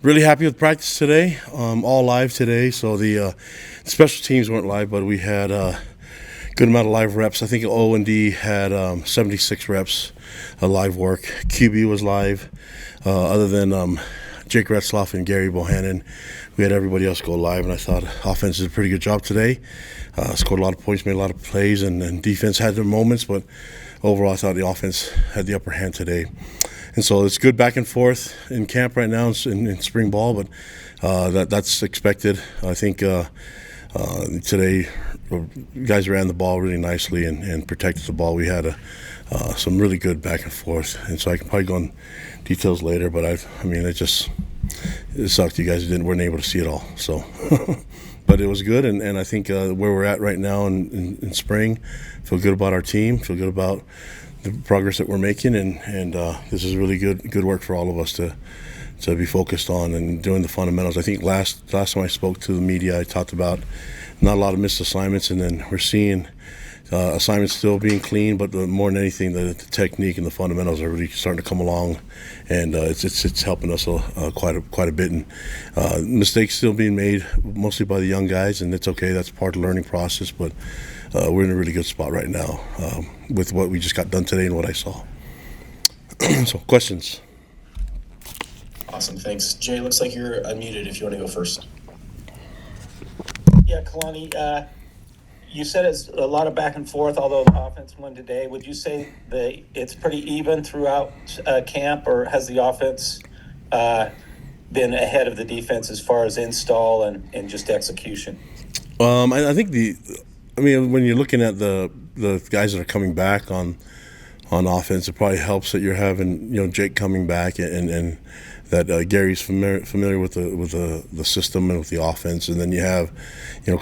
Really happy with practice today. All live today, so the special teams weren't live, but we had a good amount of live reps. I think O and D had 76 reps of live work. QB was live. Other than Jake Retzloff and Gary Bohannon, we had everybody else go live, and I thought offense did a pretty good job today. Scored a lot of points, made a lot of plays, and defense had their moments, but overall I thought the offense had the upper hand today. And so it's good back and forth in camp right now in spring ball, but that's expected. I think today guys ran the ball really nicely and protected the ball. We had some really good back and forth, and so I can probably go in details later, but I mean it sucked you guys weren't able to see it all. So, but it was good, and I think where we're at right now in spring, feel good about our team, feel good about the progress that we're making, and this is really good work for all of us to be focused on and doing the fundamentals. I think last time I spoke to the media, I talked about not a lot of missed assignments, and then we're seeing assignments still being clean, but more than anything, the technique and the fundamentals are really starting to come along, and it's helping us quite a bit. And mistakes still being made, mostly by the young guys, and it's okay. That's part of the learning process, but we're in a really good spot right now with what we just got done today and what I saw. So, questions? Awesome, thanks. Jay, looks like you're unmuted if you want to go first. Yeah, Kalani, you said it's a lot of back and forth, although the offense won today. Would you say that it's pretty even throughout camp, or has the offense been ahead of the defense as far as install and just execution? I think when you're looking at the guys that are coming back on offense, it probably helps that you're having Jake coming back and that Gary's familiar with the system and with the offense, and then you have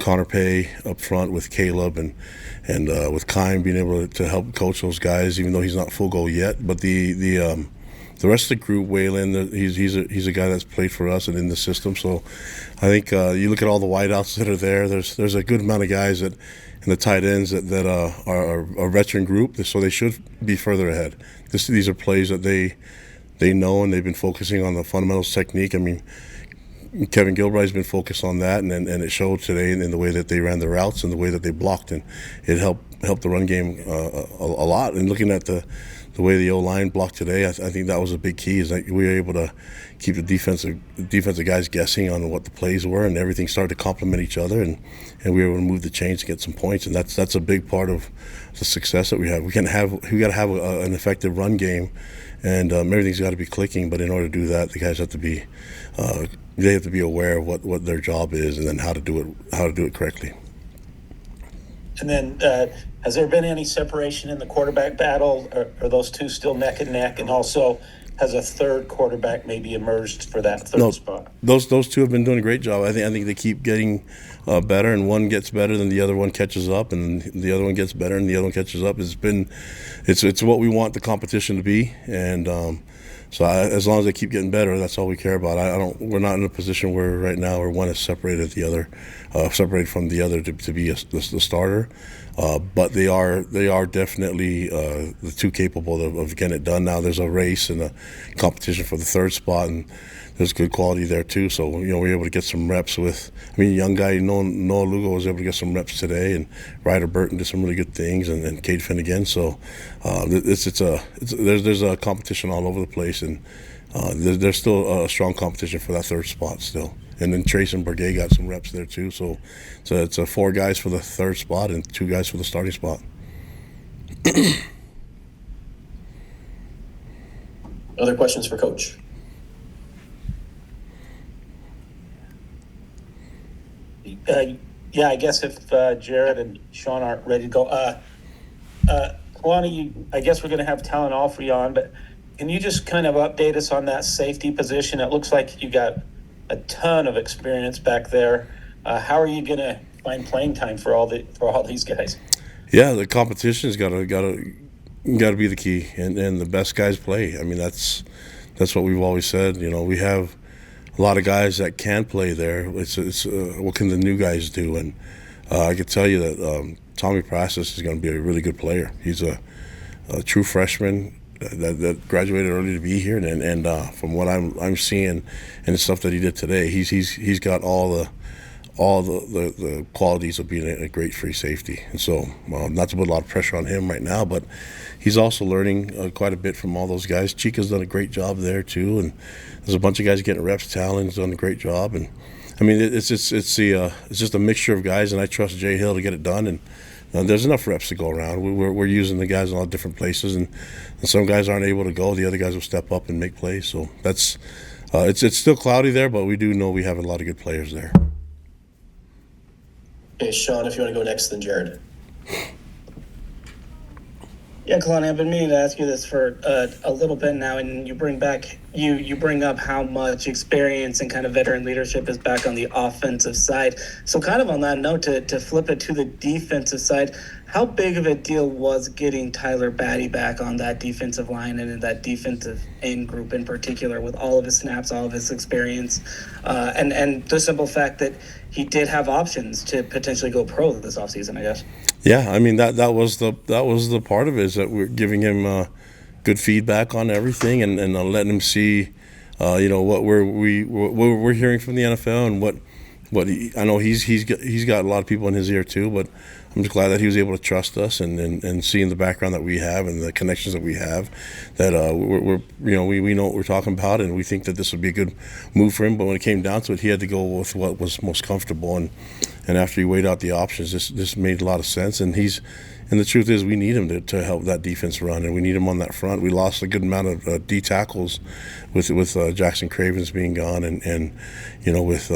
Connor Pay up front with Caleb and with Kime being able to help coach those guys, even though he's not full go yet. But the rest of the group, Waylon, he's a guy that's played for us and in the system. So I think you look at all the wideouts that are there. There's a good amount of guys that and the tight ends that are a veteran group, so they should be further ahead. These are plays that they know, and they've been focusing on the fundamentals technique. I mean, Kevin Gilbride's been focused on that, and it showed today in the way that they ran the routes and the way that they blocked, and it helped the run game a lot. And looking at the way the O-line blocked today, I think that was a big key, is that we were able to keep the defensive guys guessing on what the plays were, and everything started to complement each other, and we were able to move the chains to get some points, and that's a big part of the success that we have. We got to have an effective run game, and everything's got to be clicking. But in order to do that, the guys have to be aware of what their job is, and then how to do it correctly. And then, has there been any separation in the quarterback battle? Are those two still neck and neck? And also, has a third quarterback maybe emerged for that third spot? Those two have been doing a great job. I think they keep getting better, and one gets better, then the other one catches up, and the other one gets better, and the other one catches up. It's what we want the competition to be, and so as long as they keep getting better, that's all we care about. We're not in a position where right now where one is separated from the other to be the starter. But they are definitely the two capable of getting it done. Now there's a race and a competition for the third spot, and there's good quality there too. So we're able to get some reps with. Young guy Noah Lugo was able to get some reps today, and Ryder Burton did some really good things, and Cade Finnegan. So there's a competition all over the place, and there's still a strong competition for that third spot still. And then Trace and Bergay got some reps there too. So it's 4 guys for the third spot and 2 guys for the starting spot. Other questions for Coach? Yeah, I guess if Jared and Sean aren't ready to go. Kalani, I guess we're going to have Talon Alfrey on, but can you just kind of update us on that safety position? It looks like you got a ton of experience back there. How are you going to find playing time for all these guys? Yeah, the competition's got to be the key, and the best guys play. That's what we've always said. We have a lot of guys that can play there. It's what can the new guys do? And I can tell you that Tommy Prastis is going to be a really good player. He's a true freshman, that graduated early to be here, and from what I'm seeing and the stuff that he did today, he's got all the qualities of being a great free safety. And so, not to put a lot of pressure on him right now, but he's also learning quite a bit from all those guys. Chica's done a great job there too, and there's a bunch of guys getting reps. Talon's done a great job, and I mean it's just a mixture of guys, and I trust Jay Hill to get it done. And there's enough reps to go around. We're using the guys in all different places, and some guys aren't able to go. The other guys will step up and make plays. So that's it's still cloudy there, but we do know we have a lot of good players there. Okay, Sean, if you want to go next, then Jared. Yeah, Kalani, I've been meaning to ask you this for a little bit now, and you bring up how much experience and kind of veteran leadership is back on the offensive side. So kind of on that note, to flip it to the defensive side, how big of a deal was getting Tyler Batty back on that defensive line and in that defensive end group in particular, with all of his snaps, all of his experience, and the simple fact that he did have options to potentially go pro this offseason, I guess. Yeah, I mean that was the part of it, is that we're giving him good feedback on everything, and letting him see, what we're hearing from the NFL, and what I know he's got a lot of people in his ear too, but I'm just glad that he was able to trust us, and seeing the background that we have and the connections that we have, that we know what we're talking about, and we think that this would be a good move for him. But when it came down to it, he had to go with what was most comfortable, and after he weighed out the options, this made a lot of sense. And the truth is, we need him to help that defense run, and we need him on that front. We lost a good amount of D tackles with Jackson Cravens being gone, and with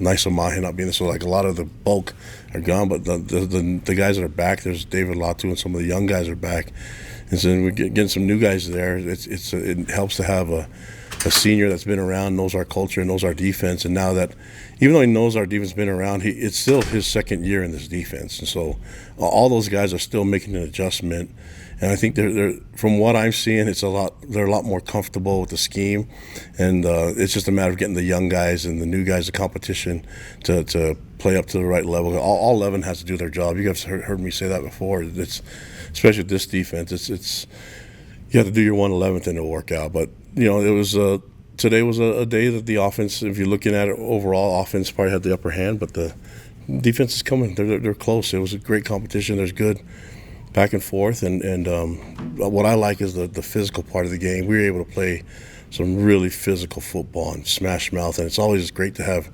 Nice Mahi not being there, so like a lot of the bulk are gone. But the guys that are back, there's David Latu, and some of the young guys are back, and so we're getting some new guys there. It helps to have a senior that's been around, knows our culture, knows our defense, and now that, even though he knows our defense has been around, it's still his second year in this defense, and so all those guys are still making an adjustment. And I think they're from what I'm seeing, they're a lot more comfortable with the scheme, and it's just a matter of getting the young guys and the new guys, the competition, to play up to the right level. All 11 has to do their job. You guys heard me say that before. It's especially with this defense. It's you have to do your 1/11th and it'll work out. But it was today was a day that the offense, if you're looking at it overall, offense probably had the upper hand, but the defense is coming. They're close. It was a great competition. There's good back and forth, and what I like is the physical part of the game. We were able to play some really physical football and smash mouth, and it's always great to have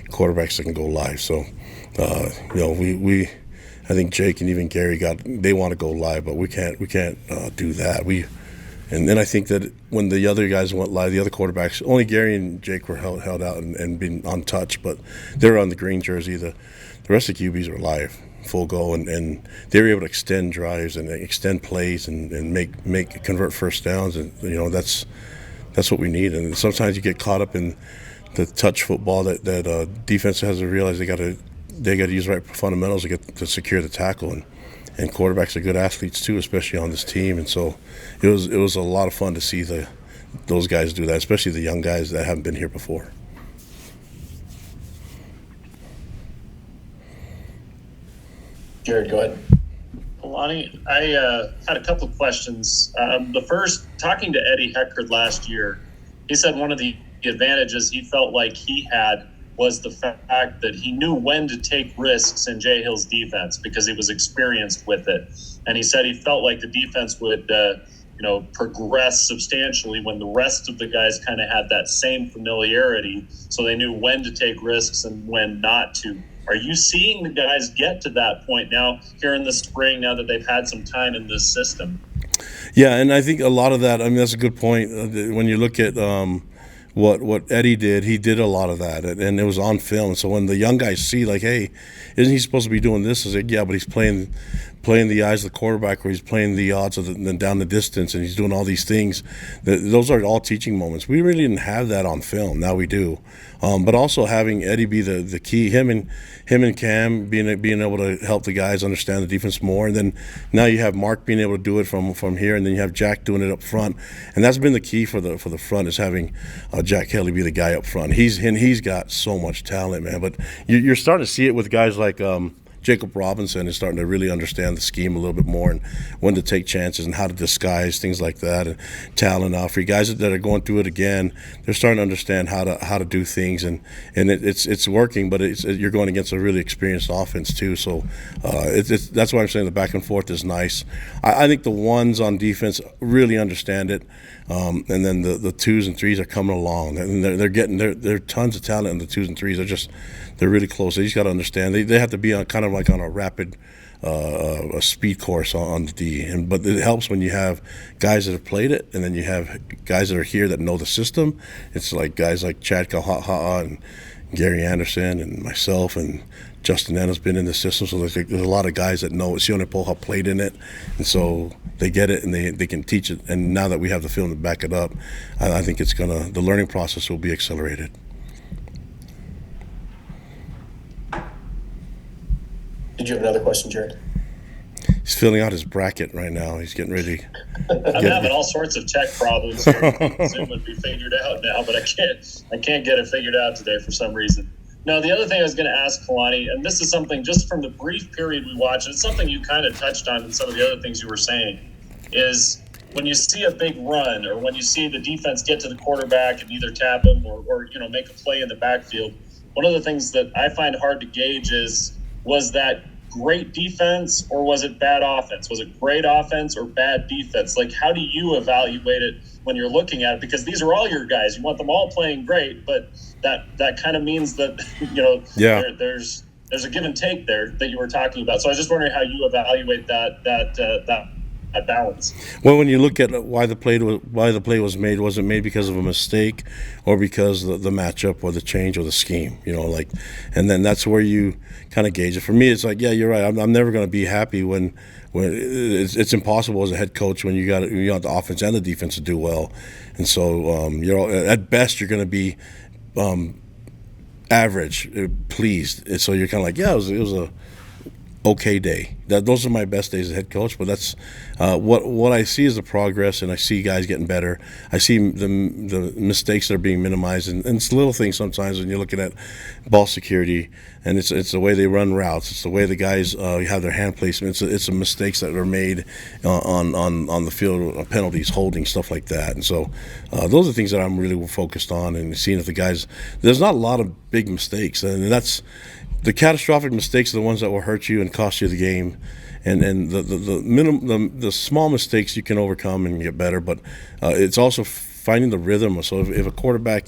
quarterbacks that can go live. So, we I think Jake and even Gary they want to go live, but we can't do that. And then I think that when the other guys went live, the other quarterbacks, only Gary and Jake were held out and been untouched, but they were on the green jersey. The rest of the QBs were live, full go, and they were able to extend drives and extend plays and convert first downs, and that's what we need. And sometimes you get caught up in the touch football that defense has to realize they got to use the right fundamentals to secure the tackle, and quarterbacks are good athletes too, especially on this team. And so it was a lot of fun to see those guys do that, especially the young guys that haven't been here before. Jared, go ahead. Kalani, I had a couple of questions. The first, talking to Eddie Heckard last year, he said one of the advantages he felt like he had was the fact that he knew when to take risks in Jay Hill's defense because he was experienced with it. And he said he felt like the defense would progress substantially when the rest of the guys kind of had that same familiarity, so they knew when to take risks and when not to. Are you seeing the guys get to that point now here in the spring, now that they've had some time in this system? Yeah, and I think a lot of that, I mean, that's a good point. When you look at what Eddie did, he did a lot of that, and it was on film. So when the young guys see, like, hey, isn't he supposed to be doing this? I like, yeah, but he's playing the eyes of the quarterback, or he's playing the odds of down the distance, and he's doing all these things. Those are all teaching moments. We really didn't have that on film. Now we do. But also having Eddie be the key, him and Cam being able to help the guys understand the defense more, and then now you have Mark being able to do it from here, and then you have Jack doing it up front, and that's been the key for the front, is having Jack Kelly be the guy up front. He's got so much talent, man. But you're starting to see it with guys like Jacob Robinson is starting to really understand the scheme a little bit more and when to take chances and how to disguise things like that. And Talon Alfrey, guys that are going through it again, they're starting to understand how to do things, and it's working. But you're going against a really experienced offense too, so that's why I'm saying the back and forth is nice. I think the ones on defense really understand it, and then the twos and threes are coming along, and they're getting there are tons of talent in the twos and threes. They're really close. They just got to understand they have to be on kind of like on a rapid a speed course on the D. But it helps when you have guys that have played it, and then you have guys that are here that know the system. It's like guys like Chad Kaha'a and Gary Anderson and myself and Justin Anna's been in the system, so there's a lot of guys that know it. Sione Poha played in it, and so they get it and they can teach it. And now that we have the film to back it up, I think the learning process will be accelerated. Did you have another question, Jared? He's filling out his bracket right now. He's getting ready. I'm having all sorts of tech problems here. Zoom would be figured out now, but I can't get it figured out today for some reason. No, the other thing I was going to ask Kalani, and this is something just from the brief period we watched, it's something you kind of touched on in some of the other things you were saying, is when you see a big run or when you see the defense get to the quarterback and either tap him or make a play in the backfield, one of the things that I find hard to gauge is, was that great defense or was it bad offense? Was it great offense or bad defense? Like, how do you evaluate it when you're looking at it? Because these are all your guys. You want them all playing great, but that kind of means that, there's a give and take there that you were talking about. So I was just wondering how you evaluate that balance. Well, when you look at why the play was made, was it made because of a mistake or because the matchup or the change or the scheme? And then that's where you kind of gauge it. For me, it's like, yeah, you're right. I'm never going to be happy when it's impossible as a head coach when you want the offense and the defense to do well, and so at best you're going to be average, pleased. And so you're kind of like, yeah, it was a okay day. Those are my best days as head coach, but that's what I see is the progress, and I see guys getting better. I see the mistakes that are being minimized, and it's little things sometimes when you're looking at ball security, and it's the way they run routes, it's the way the guys have their hand placement, it's the mistakes that are made on the field, penalties, holding, stuff like that. And so those are things that I'm really focused on, and seeing if the guys, there's not a lot of big mistakes, and that's the catastrophic mistakes are the ones that will hurt you and cost you the game, and the small mistakes you can overcome and get better. But it's also finding the rhythm. So if a quarterback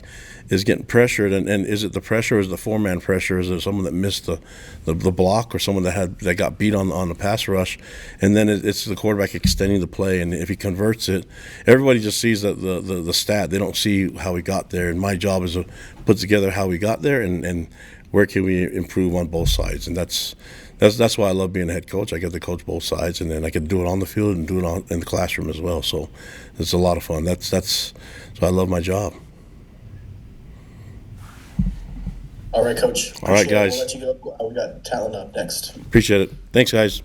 is getting pressured, and is it the pressure, or is it the four-man pressure, is it someone that missed the block, or someone that got beat on the pass rush, and then it's the quarterback extending the play, and if he converts it, everybody just sees the stat. They don't see how he got there, and my job is to put together how we got there and where can we improve on both sides. And that's why I love being a head coach. I get to coach both sides, and then I can do it on the field and do it in the classroom as well. So it's a lot of fun. So I love my job. All right, Coach. All right, guys. We'll let you go. We got Talon up next. Appreciate it. Thanks, guys.